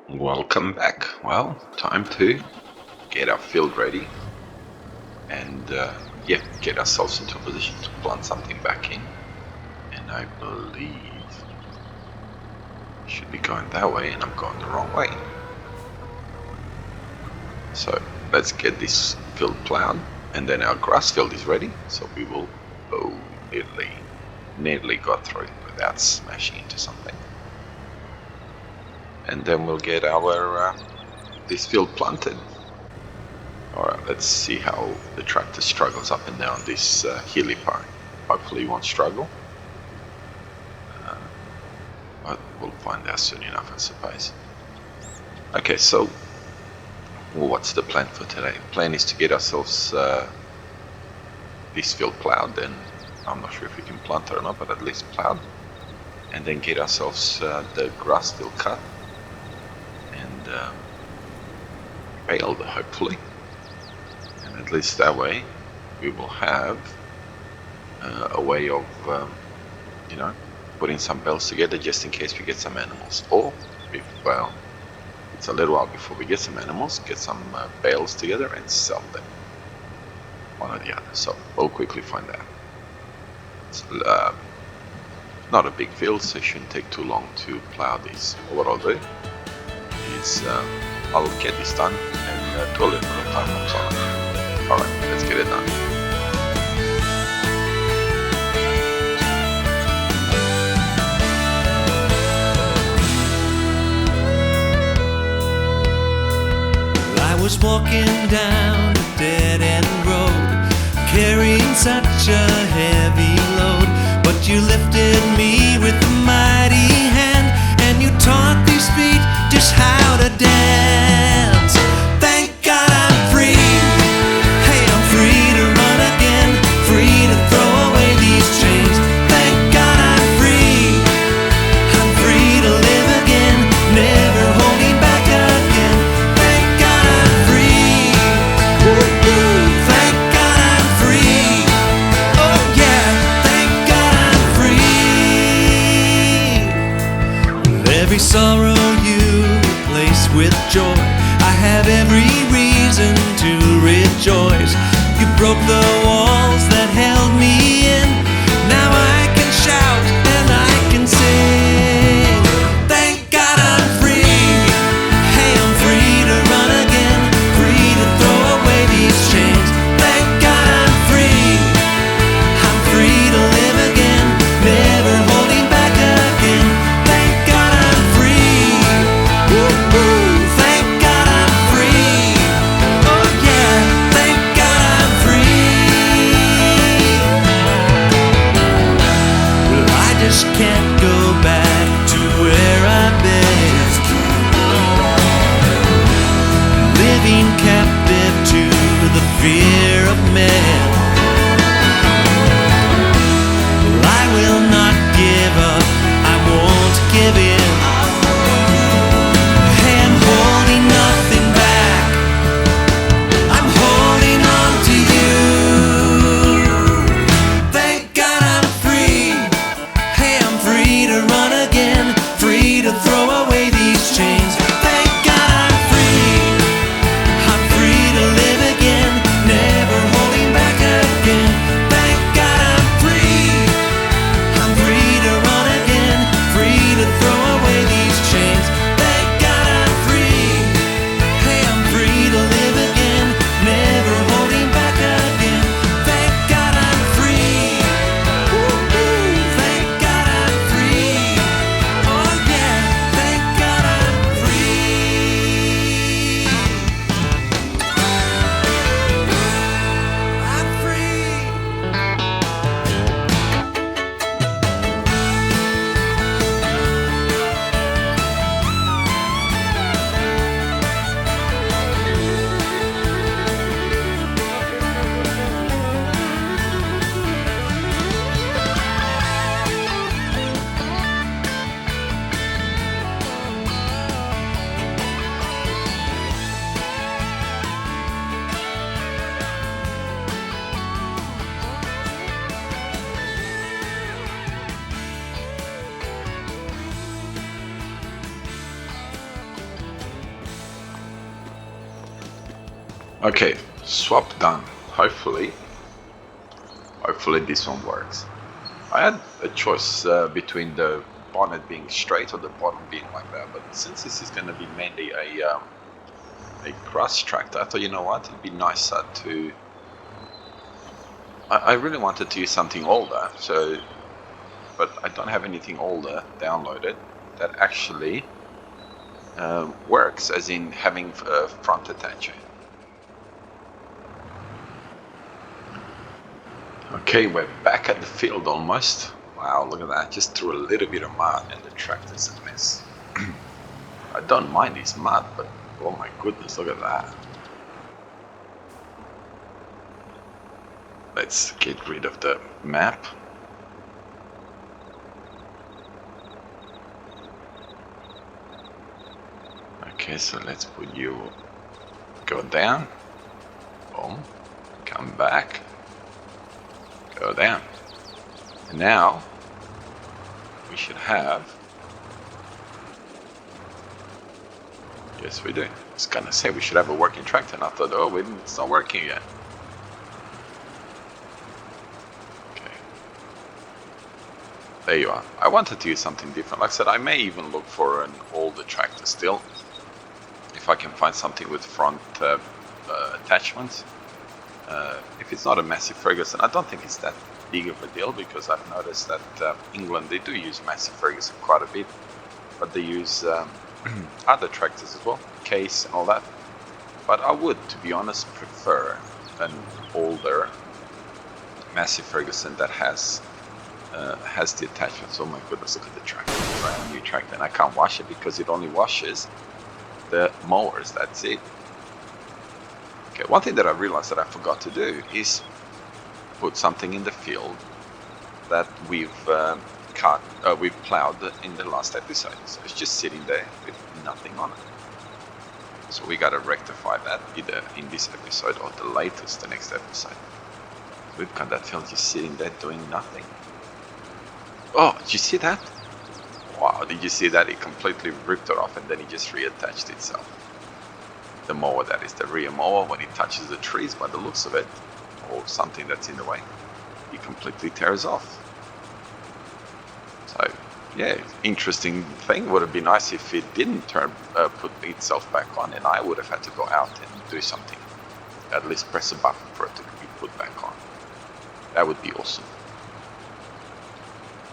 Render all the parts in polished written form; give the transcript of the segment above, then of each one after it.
Welcome back. Well, time to get our field ready and get ourselves into a position to plant something back in. And I believe I should be going that way, and I'm going the wrong way. So let's get this field plowed, and then our grass field is ready. So we will. Oh, nearly got through without smashing into something. And then we'll get our this field planted. Alright, let's see how the tractor struggles up and down this hilly part. Hopefully he won't struggle. But we'll find out soon enough, I suppose. Okay, so what's the plan for today? The plan is to get ourselves this field plowed, and I'm not sure if we can plant it or not, but at least plowed. And then get ourselves the grass field cut and baled, hopefully. And at least that way we will have a way of putting some bales together just in case we get some animals, or if it's a little while before we get some animals, get some bales together and sell them, one or the other. So we'll quickly find out. It's not a big field, so it shouldn't take too long to plow this. What I'll do is I'll get this done and do a little bit of time lapse on it. Alright, let's get it done. I was walking down a dead-end road, carrying such a heavy load, but you lifted me with a mighty hand, and you taught these feet just how to dance. Thank God I'm free. Hey, I'm free to run again, free to throw away these chains. Thank God I'm free. I'm free to live again, never holding back again. Thank God I'm free. Woo-hoo. Thank God I'm free. Oh yeah, thank God I'm free. With every sorrow you replace with joy, I have every reason to rejoice. You broke the walls that held me in. Now I can shout and I can sing. Thank God I'm free. Hey, I'm free to run again, free to throw away these chains. Thank God I'm free. I'm free to live again, never holding back again. Thank God I'm free. Woo-hoo. Thank God I'm free. Oh yeah, thank God I'm free. Okay, swap done. Hopefully this one works. I had a choice between the bonnet being straight or the bottom being like that, but since this is going to be mainly a grass tractor, I thought, you know what, it'd be nicer to... I really wanted to use something older, so, but I don't have anything older downloaded that actually works, as in having a front attacher. Okay, we're back at the field almost. Wow, look at that, just threw a little bit of mud and the tractor's a mess. I don't mind this mud, but oh my goodness, look at that. Let's get rid of the map. Okay, so let's put you, go down, boom, come back, go down. And now we should have, yes we do. I was gonna say we should have a working tractor, and I thought, oh, it's not working yet. Okay, there you are. I wanted to use something different. Like I said, I may even look for an older tractor still, if I can find something with front attachments. If it's not a Massey Ferguson, I don't think it's that big of a deal, because I've noticed that England, they do use Massey Ferguson quite a bit, but they use other tractors as well, Case and all that. But I would, to be honest, prefer an older Massey Ferguson that has the attachments. Oh my goodness, look at the tractor, brand new tractor, and I can't wash it because it only washes the mowers, that's it. Okay, one thing that I realized that I forgot to do is put something in the field that we've plowed in the last episode. So it's just sitting there with nothing on it. So we gotta rectify that either in this episode or the latest, the next episode. So we've got that field just sitting there doing nothing. Oh, did you see that? Wow, did you see that? It completely ripped it off and then it just reattached itself. The mower, that is the rear mower, when it touches the trees, by the looks of it, or something that's in the way, it completely tears off. So yeah, interesting thing. Would have been nice if it didn't put itself back on, and I would have had to go out and do something, at least press a button for it to be put back on. That would be awesome.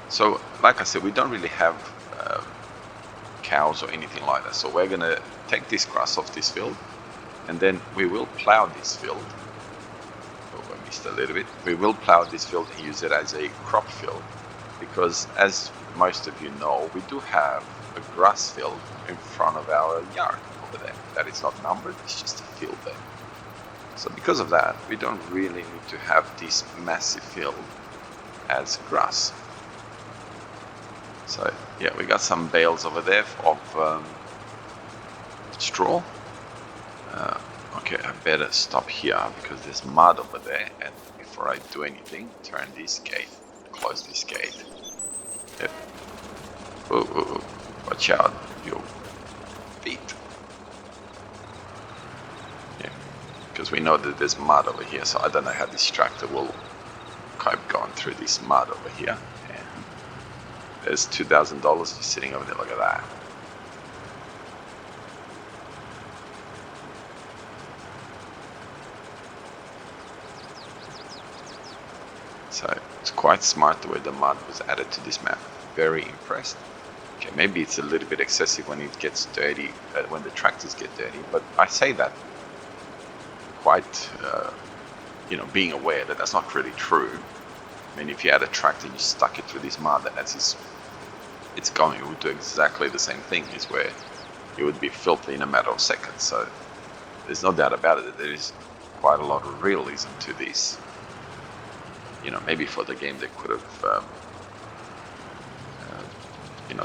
So like I said, we don't really have cows or anything like that, so we're gonna take this grass off this field, and then we will plow this field. Oh, I missed a little bit. We will plow this field and use it as a crop field, because as most of you know, we do have a grass field in front of our yard over there that is not numbered, it's just a field there. So because of that, we don't really need to have this massive field as grass. So yeah, we got some bales over there of straw. Okay, I better stop here because there's mud over there, and before I do anything, turn this gate, close this gate. Yep. Oh, watch out, your feet. Yeah, because we know that there's mud over here, so I don't know how this tractor will cope going through this mud over here. There's $2,000 just sitting over there, look at that. So it's quite smart the way the mud was added to this map. Very impressed. Okay, maybe it's a little bit excessive when it gets dirty, when the tractors get dirty, but I say that quite, being aware that that's not really true. I mean, if you had a tractor and you stuck it through this mud, then it would do exactly the same thing, is where it would be filthy in a matter of seconds. So there's no doubt about it that there is quite a lot of realism to this. Maybe for the game they could have,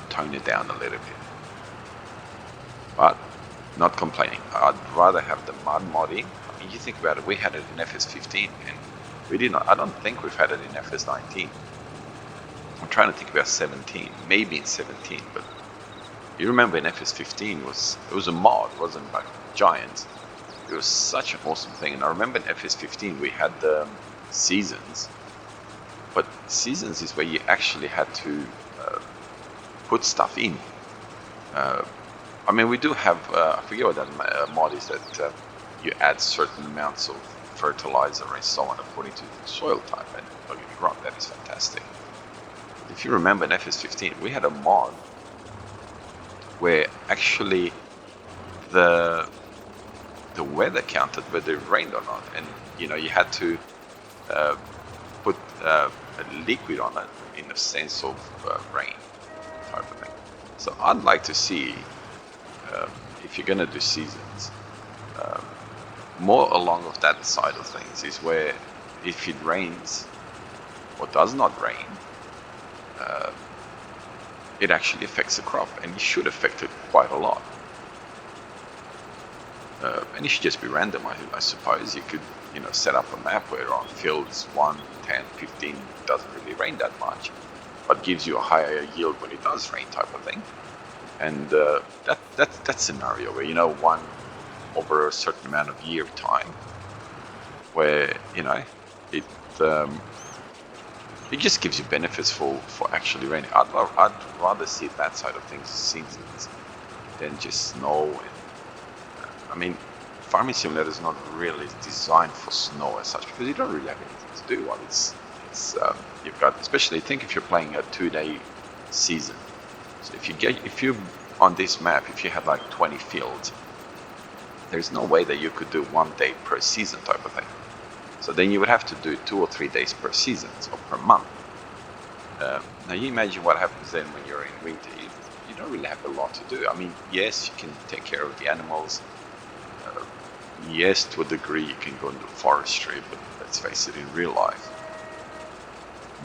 toned it down a little bit. But not complaining. I'd rather have the mud modding. I mean, you think about it, we had it in FS15, and we did not. I don't think we've had it in FS19. I'm trying to think about 17, maybe in 17, but you remember in FS15 it was a mod, wasn't like Giants. it was such an awesome thing. And I remember in FS15 we had the seasons, but seasons is where you actually had to put stuff in. I mean, we do have, I forget what that mod is, that you add certain amounts of fertilizer and so on according to the soil type, and don't get me wrong, that is fantastic. But if you remember in FS15, we had a mod where actually the weather counted whether it rained or not, and you know, you had to put a liquid on it in the sense of rain type of thing. So I'd like to see, if you're going to do seasons, more along of that side of things, is where if it rains or does not rain, it actually affects the crop, and it should affect it quite a lot. And it should just be random, I suppose. You could, you know, set up a map where on fields 1, 10, 15 doesn't really rain that much, but gives you a higher yield when it does rain type of thing. And that scenario where, you know, one over a certain amount of year time, where, you know, it just gives you benefits for actually raining. I'd rather see that side of things, seasons, than just snow. And, I mean, Farming Simulator is not really designed for snow as such, because you don't really have anything to do while it's you've got, especially think if you're playing a 2-day season. So if you on this map, if you had like 20 fields, there's no way that you could do 1 day per season type of thing. So then you would have to do 2 or 3 days per season, or per month. Now you imagine what happens then when you're in winter. You don't really have a lot to do. I mean, yes, you can take care of the animals. Yes, to a degree you can go into forestry, but let's face it, in real life,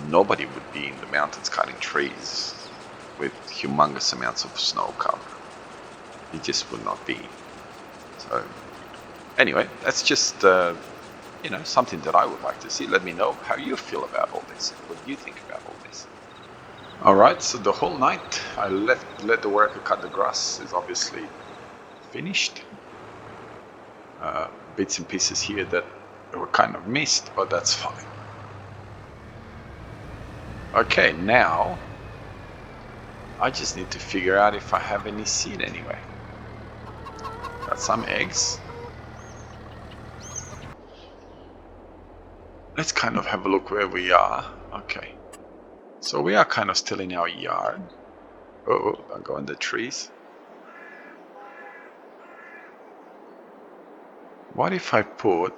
nobody would be in the mountains cutting trees with humongous amounts of snow cover. It just would not be. So anyway, that's just you know, something that I would like to see. Let me know how you feel about all this. What do you think about all this? Alright, so the whole night I let the worker cut the grass is obviously finished. Bits and pieces here that were kind of missed, but that's fine. Okay, now I just need to figure out if I have any seed anyway. Got some eggs. Let's kind of have a look where we are. Okay, so we are kind of still in our yard. Oh, don't go in the trees. What if I put...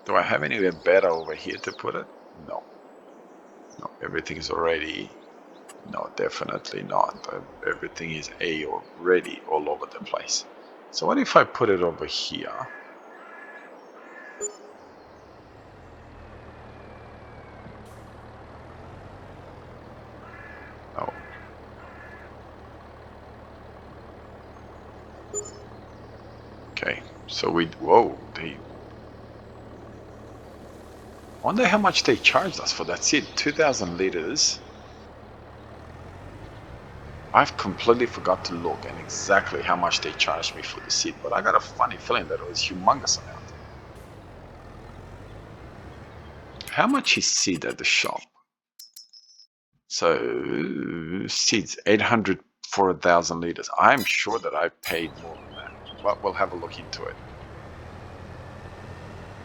Do I have anywhere better over here to put it? No. No, everything is already... No, definitely not. Everything is already all over the place. So what if I put it over here? No. Okay, so we... Whoa, they... Wonder how much they charged us for that seed. 2,000 liters. I've completely forgot to look at exactly how much they charged me for the seed, but I got a funny feeling that it was a humongous amount. How much is seed at the shop? So, seeds, 800 for 1,000 liters. I'm sure that I paid more than that, but we'll have a look into it.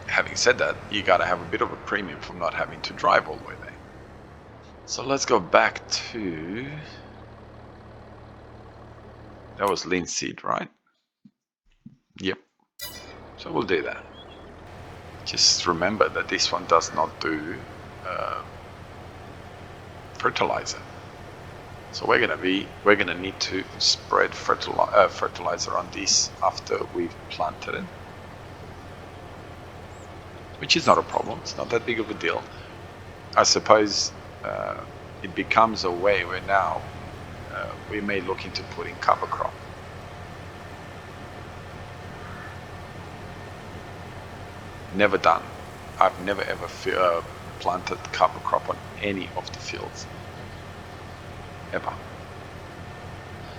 Having said that, you gotta have a bit of a premium from not having to drive all the way there. So let's go back to... That was linseed, right? Yep. So we'll do that. Just remember that this one does not do fertilizer. So we're gonna need to spread fertilizer on this after we've planted it, which is not a problem. It's not that big of a deal. I suppose it becomes a way where now we may look into putting cover crop. Never done. I've never ever planted cover crop on any of the fields. Ever.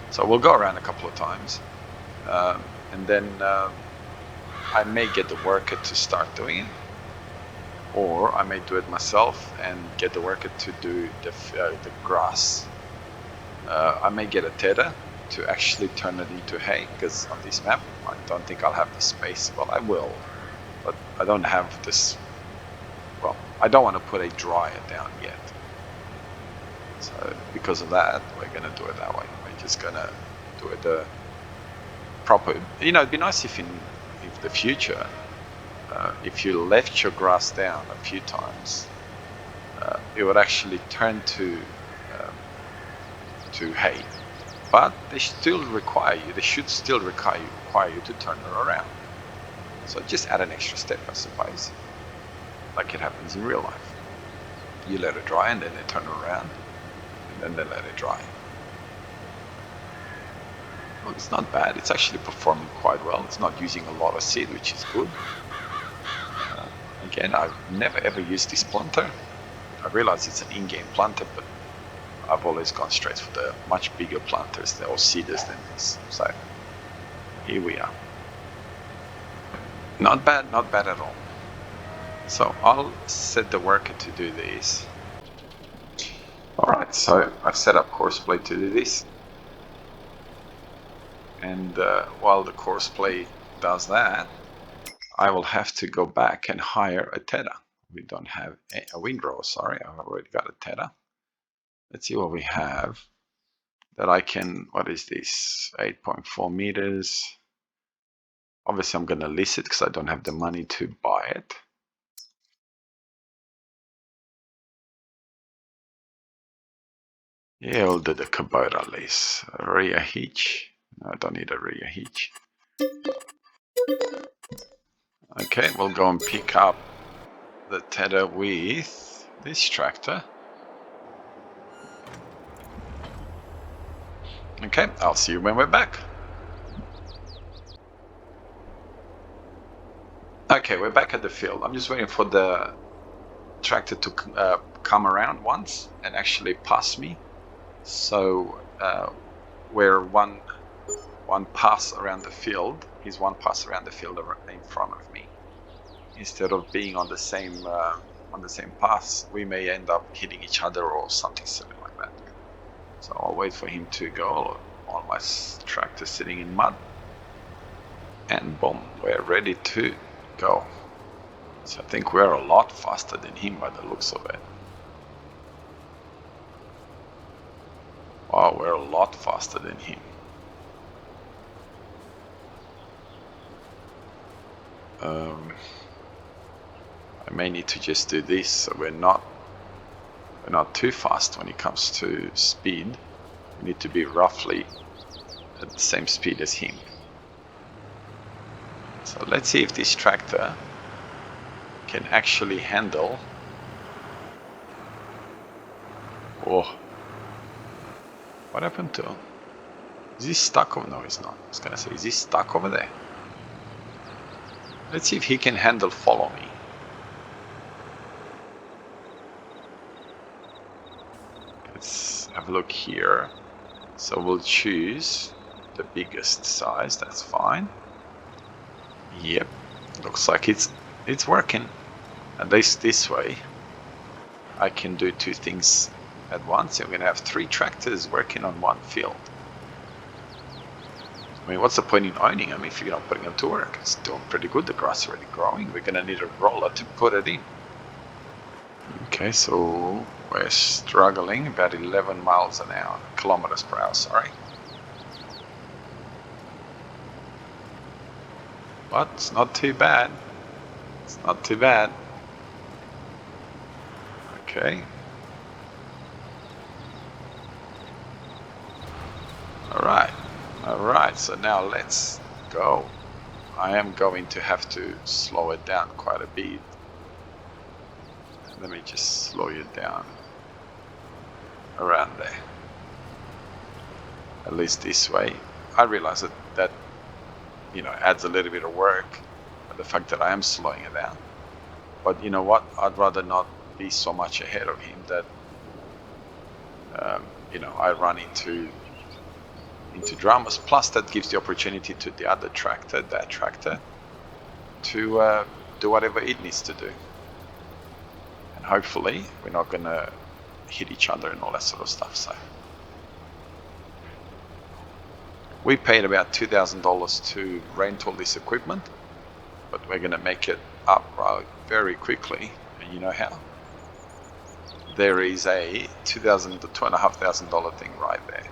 So we'll go around a couple of times and then I may get the worker to start doing it, or I may do it myself and get the worker to do the grass. I may get a tether to actually turn it into hay, because on this map I don't think I'll have the space. Well, I will, but I don't have this. Well, I don't want to put a dryer down yet. So because of that, we're gonna do it that way. We're just gonna do it the proper. You know, it'd be nice if the future, if you left your grass down a few times, it would actually turn to hay. But they still require you. They should still require you to turn it around. So just add an extra step, I suppose, like it happens in real life. You let it dry, and then they turn it around, and then they let it dry. Well, it's not bad. It's actually performing quite well. It's not using a lot of seed, which is good. Again, I've never ever used this planter. I realize it's an in-game planter, but I've always gone straight for the much bigger planters or seeders than this. So here we are. Not bad at all. So I'll set the worker to do this. Alright, so I've set up Courseplay to do this. And while the Courseplay does that, I will have to go back and hire a tether. We don't have a windrow, sorry, I've already got a tether. Let's see what we have that I can, what is this, 8.4 meters. Obviously I'm gonna lease it because I don't have the money to buy it. Yeah, we'll do the Kubota lease. A rear hitch. No, I don't need a rear hitch. Okay, we'll go and pick up the tether with this tractor. Okay, I'll see you when we're back. Okay, we're back at the field. I'm just waiting for the tractor to come around once and actually pass me. So where one pass around the field is one pass around the field in front of me. Instead of being on the same pass, we may end up hitting each other or something silly like that. So I'll wait for him to go on my tractor sitting in mud. And boom, we're ready to go. So I think we're a lot faster than him by the looks of it. Wow, we're a lot faster than him. I may need to just do this so we're not too fast when it comes to speed. We need to be roughly at the same speed as him. So let's see if this tractor can actually handle. Oh, what happened to him? Is he stuck over? No, he's not. I was gonna say, is he stuck over there? Let's see if he can handle follow me. Let's have a look here. So we'll choose the biggest size, that's fine. Yep, looks like it's working. At least this way I can do two things at once. I'm gonna have 3 tractors working on one field. I mean, what's the point in owning them if you're not putting them to work? It's doing pretty good, the grass is already growing. We're gonna need a roller to put it in. Okay, so we're struggling about 11 miles an hour, kilometers per hour, sorry. But it's not too bad. It's not too bad. Okay. Alright, so now let's go. I am going to have to slow it down quite a bit. Let me just slow you down around there. At least this way. I realize that you know, adds a little bit of work, the fact that I am slowing it down. But you know what? I'd rather not be so much ahead of him that you know, I run into dramas. Plus, that gives the opportunity to the other tractor, that tractor, to do whatever it needs to do. And hopefully we're not going to hit each other and all that sort of stuff. So we paid about $2,000 to rent all this equipment, but we're going to make it up very quickly. And you know how? There is a $2,000 to $2,500 thing right there.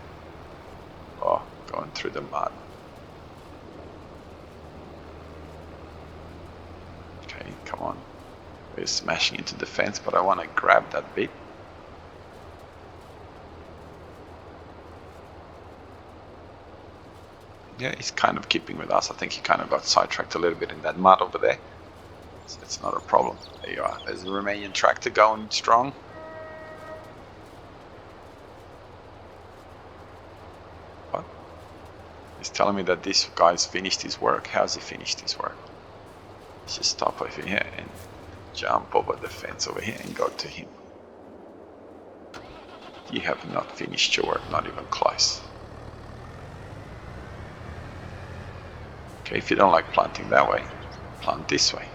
Oh, going through the mud. Okay, come on. We're smashing into the fence, but I want to grab that bit. Yeah, he's kind of keeping with us. I think he kind of got sidetracked a little bit in that mud over there. So it's not a problem. There you are. There's the Romanian tractor going strong. What? He's telling me that this guy's finished his work. How's he finished his work? Let's just stop over here and jump over the fence over here and go to him. You have not finished your work, not even close. Okay, if you don't like planting that way, plant this way.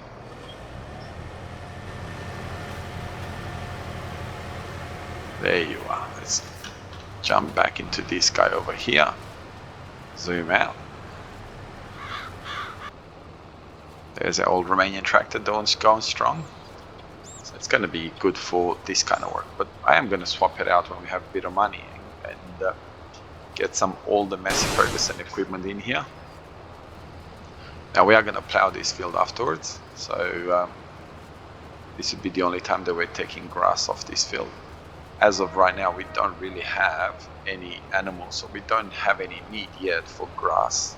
There you are. Let's jump back into this guy over here. Zoom out. There's the old Romanian tractor going strong. So it's going to be good for this kind of work. But I am going to swap it out when we have a bit of money and get some older Massey Ferguson equipment in here. Now we are going to plow this field afterwards. So this would be the only time that we're taking grass off this field. As of right now, we don't really have any animals, so we don't have any need yet for grass.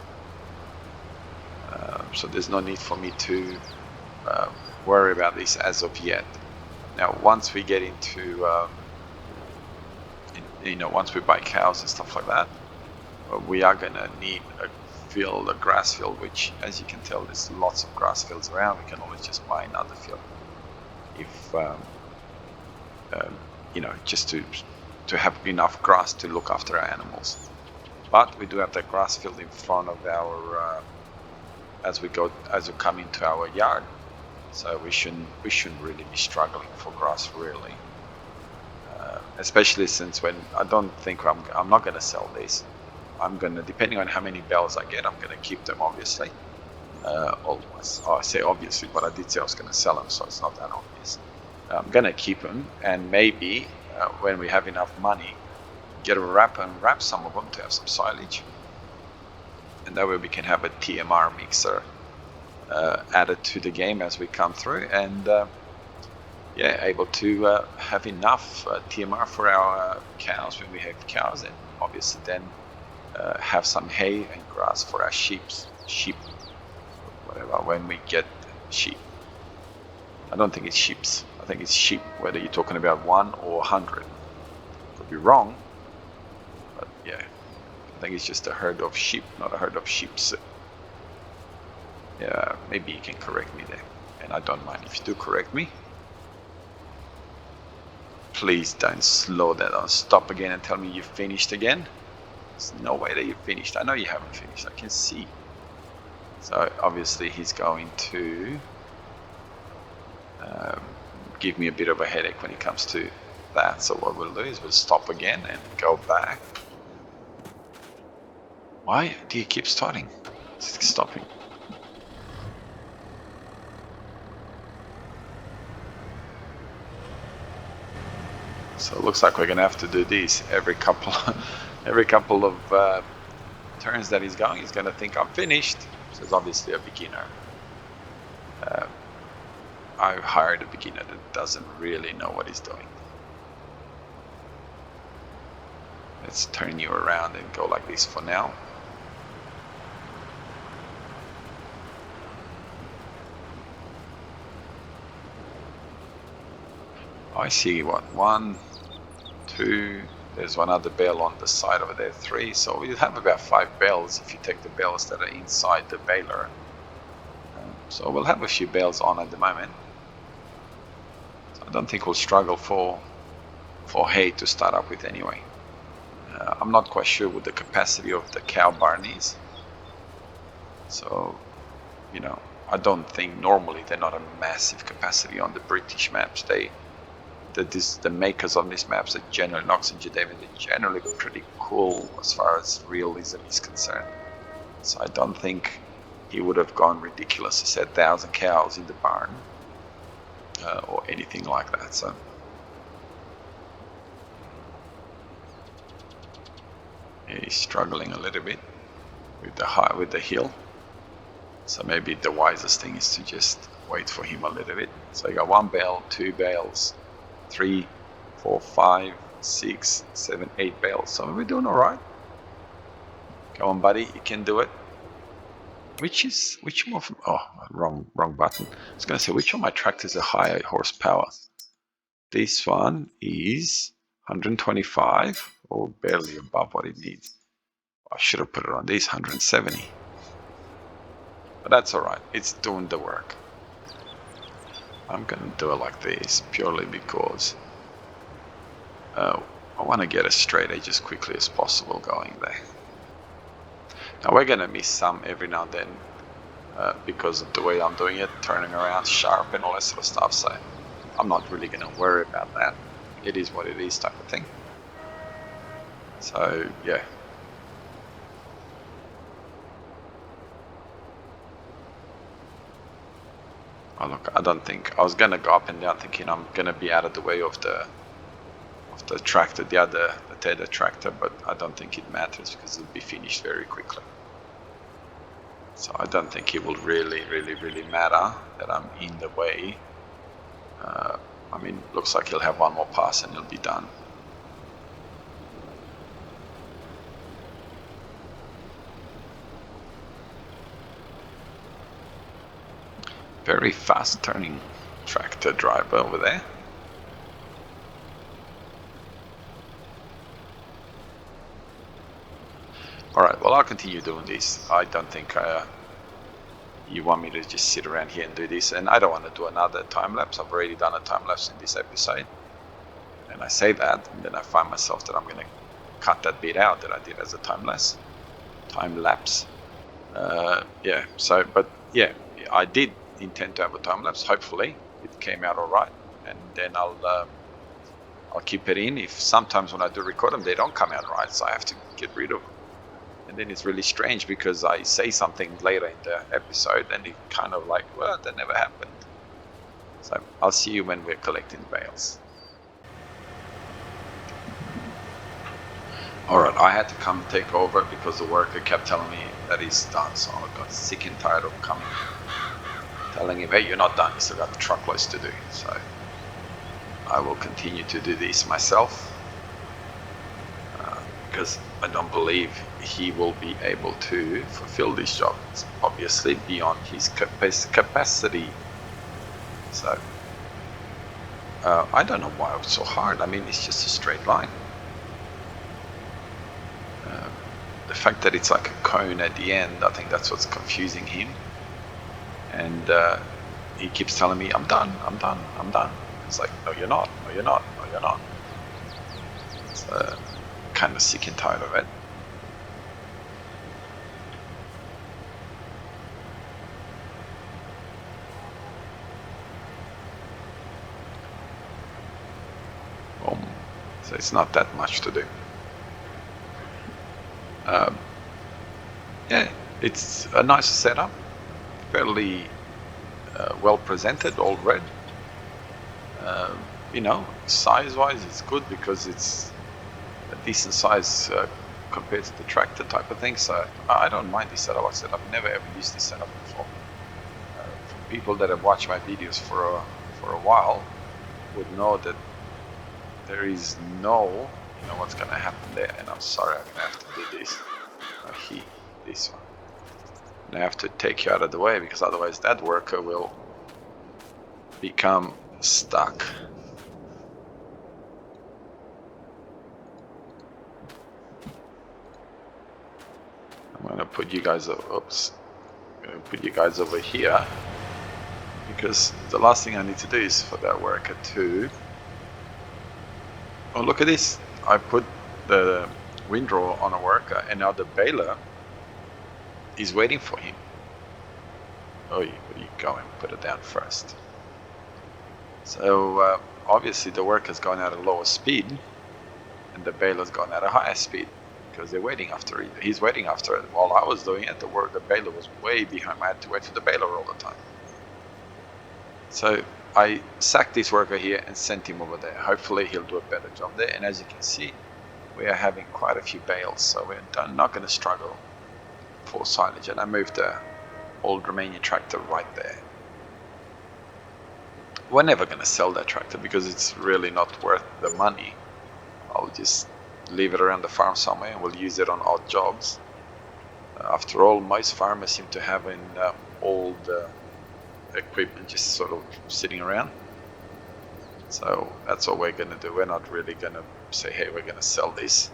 So there's no need for me to worry about this as of yet. Now, once we get into, once we buy cows and stuff like that, we are gonna need a grass field, which, as you can tell, there's lots of grass fields around. We can always just buy another field, if just to have enough grass to look after our animals. But we do have that grass field in front of our as we come into our yard, so we shouldn't really be struggling for grass, really. Especially since when I don't think I'm not going to sell these. I'm going to, depending on how many bales I get, I'm going to keep them, obviously. Always. I say obviously, but I did say I was going to sell them, so it's not that obvious. I'm going to keep them, and maybe when we have enough money, get a wrapper and wrap some of them to have some silage. And that way we can have a TMR mixer added to the game as we come through, and able to have enough TMR for our cows when we have cows, and obviously then have some hay and grass for our sheep, whatever, when we get sheep. I don't think it's sheeps. I think it's sheep, whether you're talking about 1 or 100. Could be wrong, but yeah. I think it's just a herd of sheep, not a herd of sheeps. Yeah, maybe you can correct me there, and I don't mind if you do correct me. Please don't slow that down. Stop again and tell me you finished again. There's no way that you finished. I know you haven't finished. I can see. So obviously he's going to give me a bit of a headache when it comes to that. So what we'll do is we'll stop again and go back. Why do you keep starting? Stopping. So it looks like we're gonna have to do this every couple of turns that he's going. He's gonna think I'm finished. So it's obviously a beginner. I hired a beginner that doesn't really know what he's doing. Let's turn you around and go like this for now. I see what, 1, 2, there's one other bale on the side over there, 3, so we have about 5 bales if you take the bales that are inside the baler. So we'll have a few bales on at the moment. So I don't think we'll struggle for hay to start up with anyway. I'm not quite sure what the capacity of the cow barn is. So, I don't think normally they're not a massive capacity on the British maps. The makers of these maps are generally, Nox and Jadavian, they're generally pretty cool as far as realism is concerned. So I don't think he would have gone ridiculous to set 1,000 cows in the barn or anything like that. So he's struggling a little bit with the hill. So maybe the wisest thing is to just wait for him a little bit. So you got 1 bale, 2 bales, 3, 4, 5, 6, 7, 8 bales. So we're doing all right. Go on, buddy, you can do it. Which one of, oh, wrong button. I was gonna say, which of my tractors are higher horsepower? This one is 125, or barely above what it needs. I should have put it on this, 170. But that's alright, it's doing the work. I'm gonna do it like this, purely because I want to get a straight edge as quickly as possible going there. Now we're gonna miss some every now and then because of the way I'm doing it, turning around sharp and all that sort of stuff, so I'm not really gonna worry about that. It is what it is type of thing. So yeah. Oh look, I don't think, I was gonna go up and down thinking I'm gonna be out of the way of the tractor, the tether tractor, but I don't think it matters because it'll be finished very quickly. So I don't think it will really matter that I'm in the way. I mean, looks like he'll have one more pass and he'll be done. Very fast turning tractor driver over there. Alright, well I'll continue doing this. I don't think you want me to just sit around here and do this, and I don't want to do another time-lapse. I've already done a time-lapse in this episode. And I say that, and then I find myself that I'm going to cut that bit out that I did as a time-lapse. Yeah, so, but yeah, I did intend to have a time-lapse. Hopefully it came out alright, and then I'll keep it in. If sometimes when I do record them, they don't come out right, so I have to get rid of them. And then it's really strange because I say something later in the episode and it kind of like, well, that never happened. So I'll see you when we're collecting bales. Alright, I had to come take over because the worker kept telling me that he's done, so I got sick and tired of coming, telling him, hey, you're not done, you still got truckloads to do. So I will continue to do this myself because I don't believe he will be able to fulfill this job. It's obviously beyond his capacity. So I don't know why it's so hard. I mean, it's just a straight line. The fact that it's like a cone at the end, I think that's what's confusing him. And he keeps telling me, I'm done. It's like, no, you're not. No, you're not. No, you're not. It's kind of sick and tired of it. So it's not that much to do. Yeah, it's a nice setup, fairly well presented, all red. You know, size-wise, it's good because it's a decent size compared to the tractor type of thing. So I don't mind this setup. I said I've never ever used this setup before. For people that have watched my videos for a while would know that there is no, you know what's gonna happen there, and I'm sorry, I'm gonna have to do this. This one. And I have to take you out of the way because otherwise that worker will become stuck. I'm gonna put you guys over here because the last thing I need to do is for that worker to. Oh, look at this! I put the windrow on a worker, and now the baler is waiting for him. Oh, you go and put it down first. So obviously the worker's gone at a lower speed and the baler's gone at a higher speed because they're waiting after it. He's waiting after it. While I was doing it, the baler was way behind. I had to wait for the baler all the time. So I sacked this worker here and sent him over there. Hopefully he'll do a better job there. And as you can see, we are having quite a few bales, so we're not going to struggle for silage. And I moved the old Romanian tractor right there. We're never going to sell that tractor because it's really not worth the money. I'll just leave it around the farm somewhere and we'll use it on odd jobs. After all, most farmers seem to have an old equipment just sort of sitting around. So that's what we're going to do. We're not really going to say, hey, we're going to sell this,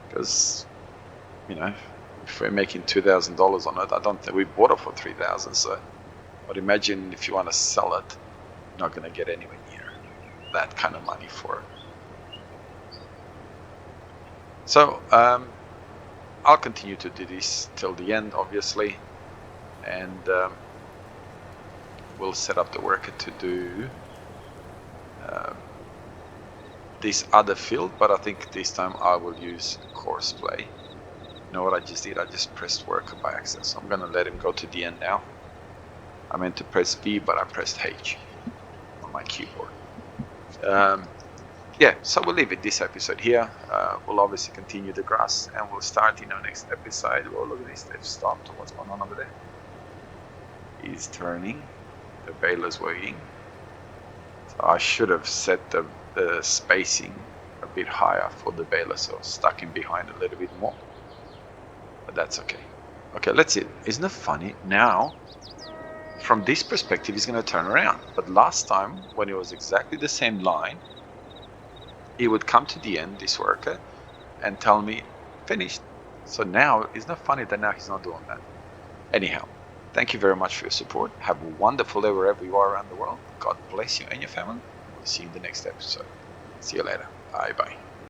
because, you know, if we're making $2,000 on it, I don't think we bought it for $3,000. So, but imagine if you want to sell it, you're not going to get anywhere near that kind of money for it. So I'll continue to do this till the end, obviously, and we'll set up the worker to do this other field, but I think this time I will use course play. You know what I just did? I just pressed worker by accident, so I'm gonna let him go to the end now. I meant to press V, but I pressed H on my keyboard. Yeah, so we'll leave it this episode here. We'll obviously continue the grass, and we'll start in our next episode. Oh, look at this, they've stopped. What's going on over there? He's turning, the baler's waiting. So I should have set the spacing a bit higher for the baler, so stuck him behind a little bit more. But that's okay. Okay, let's see. Isn't it funny? Now, from this perspective, he's going to turn around. But last time, when it was exactly the same line, he would come to the end, this worker, and tell me, finished. So now, isn't it funny that now he's not doing that? Anyhow, thank you very much for your support. Have a wonderful day wherever you are around the world. God bless you and your family. We'll see you in the next episode. See you later. Bye-bye.